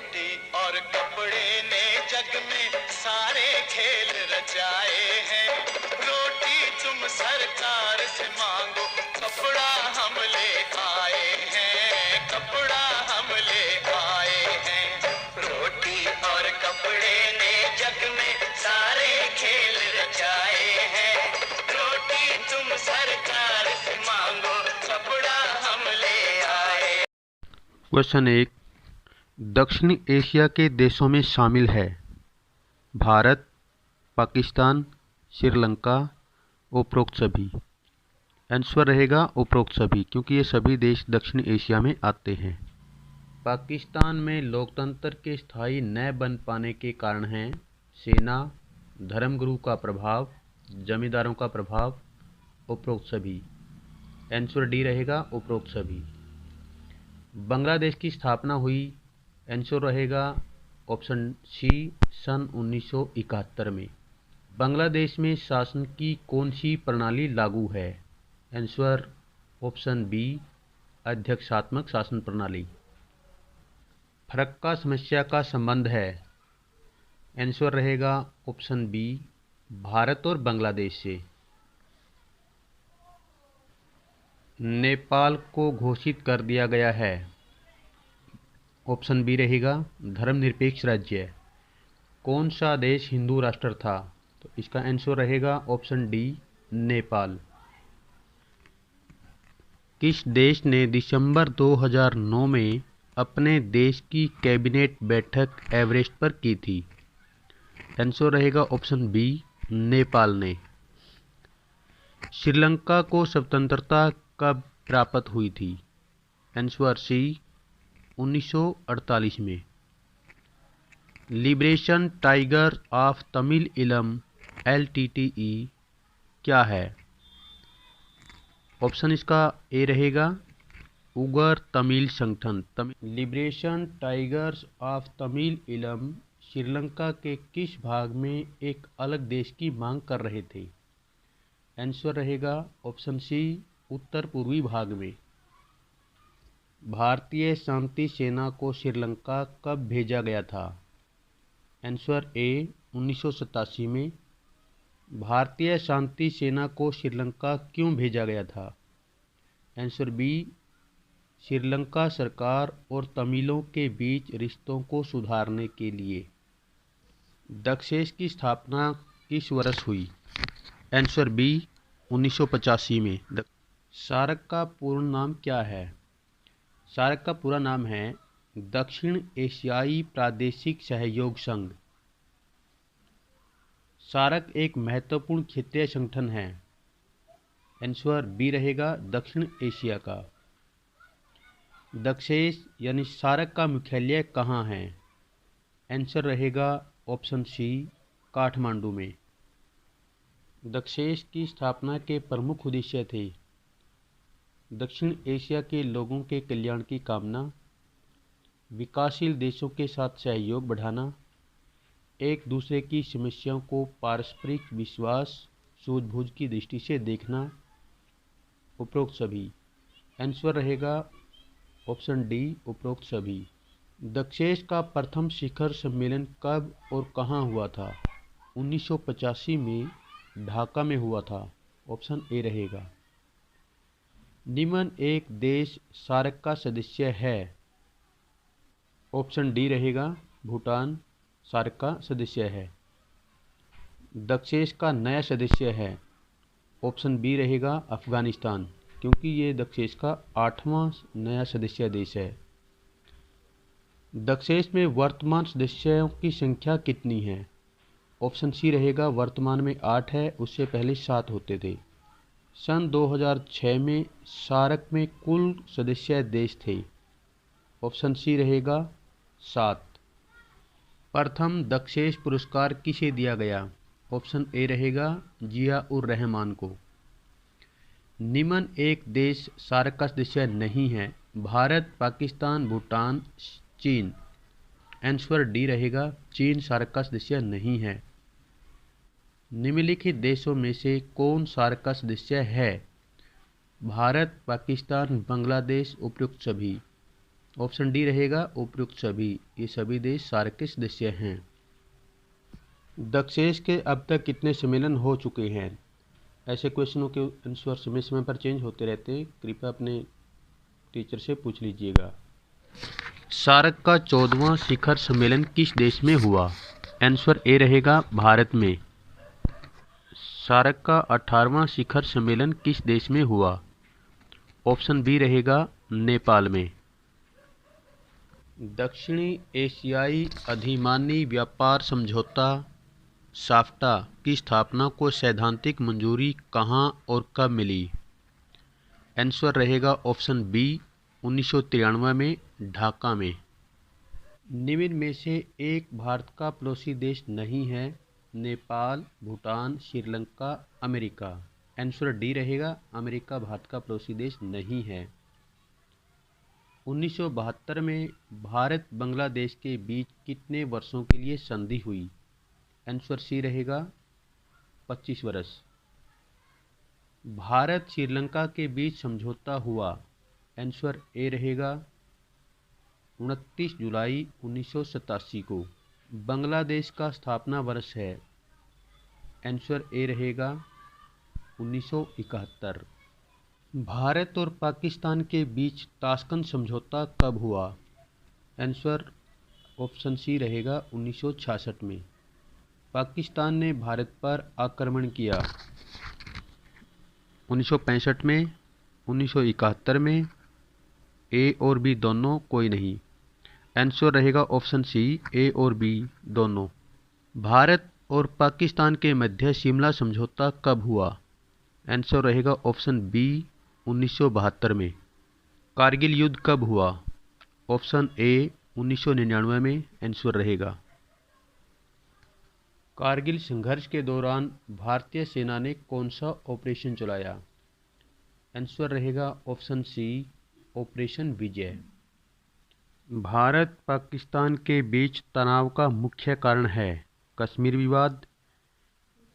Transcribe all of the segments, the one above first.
रोटी और कपड़े ने जग में सारे खेल रचाए हैं। रोटी तुम सरकार से मांगो, कपड़ा हम ले आए हैं, कपड़ा हम ले आए हैं। रोटी और कपड़े ने जग में सारे खेल रचाए हैं। रोटी तुम सरकार से मांगो, कपड़ा हम ले आए। क्वेश्चन 1, दक्षिण एशिया के देशों में शामिल है भारत, पाकिस्तान, श्रीलंका, उपरोक्त सभी। आंसर रहेगा उपरोक्त सभी, क्योंकि ये सभी देश दक्षिण एशिया में आते हैं। पाकिस्तान में लोकतंत्र के स्थायी न बन पाने के कारण हैं सेना, धर्मगुरु का प्रभाव, जमींदारों का प्रभाव, उपरोक्त सभी। आंसर डी रहेगा उपरोक्त सभी। बांग्लादेश की स्थापना हुई, आंसर रहेगा ऑप्शन सी सन 1971 में। बांग्लादेश में शासन की कौन सी प्रणाली लागू है? आंसर ऑप्शन बी अध्यक्षात्मक शासन प्रणाली। फरक्का समस्या का संबंध है, आंसर रहेगा ऑप्शन बी भारत और बांग्लादेश से। नेपाल को घोषित कर दिया गया है, ऑप्शन बी रहेगा धर्मनिरपेक्ष राज्य। कौन सा देश हिंदू राष्ट्र था? तो इसका आंसर रहेगा ऑप्शन डी नेपाल। किस देश ने दिसंबर 2009 में अपने देश की कैबिनेट बैठक एवरेस्ट पर की थी? आंसर रहेगा ऑप्शन बी नेपाल ने। श्रीलंका को स्वतंत्रता कब प्राप्त हुई थी? आंसर सी 1948 में। लिबरेशन टाइगर ऑफ तमिल इलम LTTE क्या है? ऑप्शन इसका ए रहेगा उगर तमिल संगठन। लिबरेशन टाइगर्स ऑफ तमिल इलम श्रीलंका के किस भाग में एक अलग देश की मांग कर रहे थे? आंसर रहेगा ऑप्शन सी उत्तर पूर्वी भाग में। भारतीय शांति सेना को श्रीलंका कब भेजा गया था? आंसर ए 1987 में। भारतीय शांति सेना को श्रीलंका क्यों भेजा गया था? आंसर बी श्रीलंका सरकार और तमिलों के बीच रिश्तों को सुधारने के लिए। दक्षेश की स्थापना किस वर्ष हुई? आंसर बी 1985 में। सार्क का पूर्ण नाम क्या है? सार्क का पूरा नाम है दक्षिण एशियाई प्रादेशिक सहयोग संघ। सार्क एक महत्वपूर्ण क्षेत्रीय संगठन है, आंसर बी रहेगा दक्षिण एशिया का। दक्षेश यानी सार्क का मुख्यालय कहाँ है? आंसर रहेगा ऑप्शन सी काठमांडू में। दक्षेश की स्थापना के प्रमुख उद्देश्य थे दक्षिण एशिया के लोगों के कल्याण की कामना, विकासशील देशों के साथ सहयोग बढ़ाना, एक दूसरे की समस्याओं को पारस्परिक विश्वास सूझबूझ की दृष्टि से देखना, उपरोक्त सभी। आंसर रहेगा ऑप्शन डी उपरोक्त सभी। दक्षेश का प्रथम शिखर सम्मेलन कब और कहाँ हुआ था? 1985 में ढाका में हुआ था, ऑप्शन ए रहेगा। निम्न एक देश सार्क का सदस्य है? ऑप्शन डी रहेगा भूटान सार्क का सदस्य है। दक्षेश का नया सदस्य है? ऑप्शन बी रहेगा अफगानिस्तान, क्योंकि ये दक्षेश का 8वां नया सदस्य देश है। दक्षेश में वर्तमान सदस्यों की संख्या कितनी है? ऑप्शन सी रहेगा वर्तमान में 8 है, उससे पहले 7 होते थे। सन 2006 में सार्क में कुल सदस्य देश थे, ऑप्शन सी रहेगा 7। प्रथम दक्षेश पुरस्कार किसे दिया गया? ऑप्शन ए रहेगा जिया उर रहमान को। निम्न एक देश सार्क का सदस्य नहीं है? भारत, पाकिस्तान, भूटान, चीन। आंसर डी रहेगा चीन सार्क का सदस्य नहीं है। निम्नलिखित देशों में से कौन सार्क का सदस्य है? भारत, पाकिस्तान, बांग्लादेश, उपयुक्त सभी। ऑप्शन डी रहेगा उपयुक्त सभी। ये सभी देश सार्क के सदस्य हैं। दक्षेश के अब तक कितने सम्मेलन हो चुके हैं? ऐसे क्वेश्चनों के आंसर समय समय पर चेंज होते रहते हैं, कृपया अपने टीचर से पूछ लीजिएगा। सार्क का 14वां शिखर सम्मेलन किस देश में हुआ? आंसर ए रहेगा भारत में। सार्क का 18वां शिखर सम्मेलन किस देश में हुआ? ऑप्शन बी रहेगा नेपाल में। दक्षिणी एशियाई अधिमानी व्यापार समझौता साफ्टा की स्थापना को सैद्धांतिक मंजूरी कहाँ और कब मिली? आंसर रहेगा ऑप्शन बी 1993 में ढाका में। निम्न में से एक भारत का पड़ोसी देश नहीं है। Nepal, Bhutan, Sri Lanka, America. Answer D रहेगा अमेरिका भारत का पड़ोसी देश नहीं है। 1972 में भारत बांग्लादेश के बीच कितने वर्षों के लिए संधि हुई? आंसर सी रहेगा 25 वर्ष। भारत श्रीलंका के बीच समझौता हुआ? आंसर ए रहेगा 29 जुलाई 1987 को। बांग्लादेश का स्थापना वर्ष है? आंसर ए रहेगा 1971। भारत और पाकिस्तान के बीच ताशकंद समझौता कब हुआ? आंसर ऑप्शन सी रहेगा 1966 में। पाकिस्तान ने भारत पर आक्रमण किया? 1965 में, 1971 में, ए और बी दोनों, कोई नहीं। आंसर रहेगा ऑप्शन सी ए और बी दोनों। भारत और पाकिस्तान के मध्य शिमला समझौता कब हुआ? आंसर रहेगा ऑप्शन बी 1972 में। कारगिल युद्ध कब हुआ? ऑप्शन ए 1999 में आंसर रहेगा। कारगिल संघर्ष के दौरान भारतीय सेना ने कौन सा ऑपरेशन चलाया? आंसर रहेगा ऑप्शन सी ऑपरेशन विजय। भारत पाकिस्तान के बीच तनाव का मुख्य कारण है कश्मीर विवाद।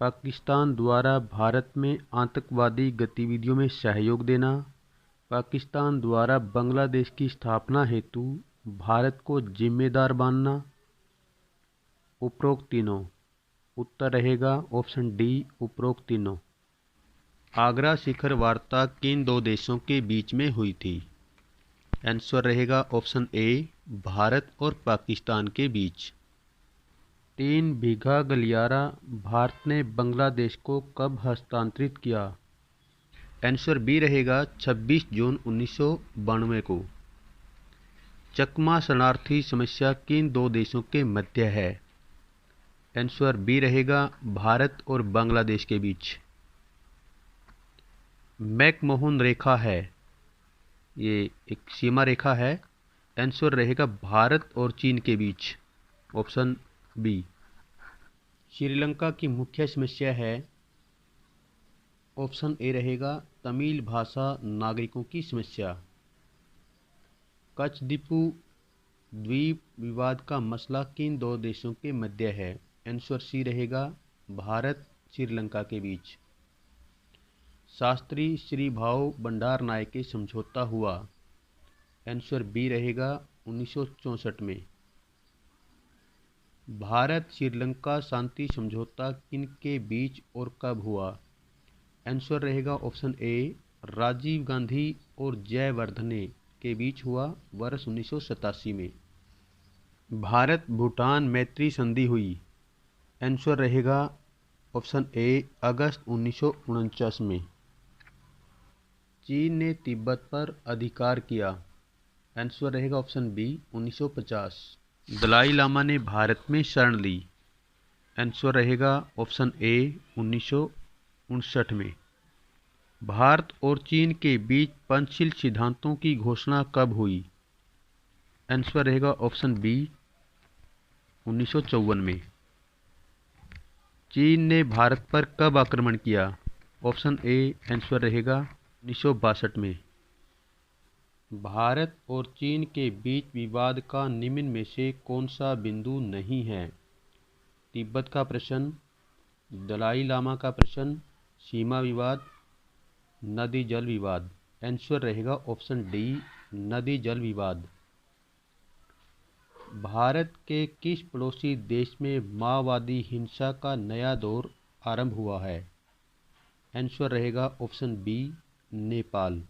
पाकिस्तान द्वारा भारत में आतंकवादी गतिविधियों में सहयोग देना। पाकिस्तान द्वारा बांग्लादेश की स्थापना हेतु भारत को जिम्मेदार मानना। उपरोक्त तीनों। उत्तर रहेगा ऑप्शन डी उपरोक्त तीनों। आगरा शिखर वार्ता किन दो देशों के बीच में हुई थी? आंसर रहेगा ऑप्शन ए भारत और पाकिस्तान के बीच। 3 बीघा गलियारा भारत ने बांग्लादेश को कब हस्तांतरित किया? आंसर बी रहेगा 26 जून 1992 को। चकमा शरणार्थी समस्या किन दो देशों के मध्य है? आंसर बी रहेगा भारत और बांग्लादेश के बीच। मैकमोहन रेखा है, ये एक सीमा रेखा है। आंसर रहेगा भारत और चीन के बीच। Option B. श्रीलंका की मुख्य समस्या है? ऑप्शन ए रहेगा तमिल भाषा नागरिकों की समस्या। कच्छदीपू द्वीप विवाद का मसला किन दो देशों के मध्य है? आंसर सी रहेगा भारत श्रीलंका के बीच। शास्त्री श्री भाऊ भंडार नायक के समझौता हुआ? आंसर बी रहेगा 1964 में। भारत श्रीलंका शांति समझौता किन के बीच और कब हुआ? आंसर रहेगा ऑप्शन ए राजीव गांधी और जयवर्धने के बीच हुआ वर्ष 1987 में। भारत भूटान मैत्री संधि हुई? आंसर रहेगा ऑप्शन ए अगस्त 1949 में। चीन ने तिब्बत पर अधिकार किया? आंसर रहेगा ऑप्शन बी 1950। दलाई लामा ने भारत में शरण ली? आंसर रहेगा ऑप्शन ए 1959 में। भारत और चीन के बीच पंचशील सिद्धांतों की घोषणा कब हुई? आंसर रहेगा ऑप्शन बी 1954 में। चीन ने भारत पर कब आक्रमण किया? ऑप्शन ए आंसर रहेगा 1962 में। भारत और चीन के बीच विवाद का निम्न में से कौन सा बिंदु नहीं है? तिब्बत का प्रश्न, दलाई लामा का प्रश्न, सीमा विवाद, नदी जल विवाद। आंसर रहेगा ऑप्शन डी नदी जल विवाद। भारत के किस पड़ोसी देश में माओवादी हिंसा का नया दौर आरंभ हुआ है? आंसर रहेगा ऑप्शन बी, नेपाल।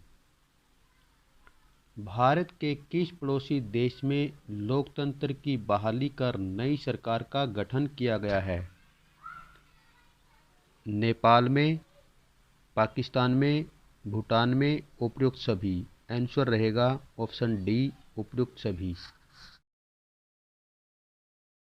भारत के किस पड़ोसी देश में लोकतंत्र की बहाली कर नई सरकार का गठन किया गया है? नेपाल में, पाकिस्तान में, भूटान में, उपयुक्त सभी। आंसर रहेगा ऑप्शन डी, उपयुक्त सभी।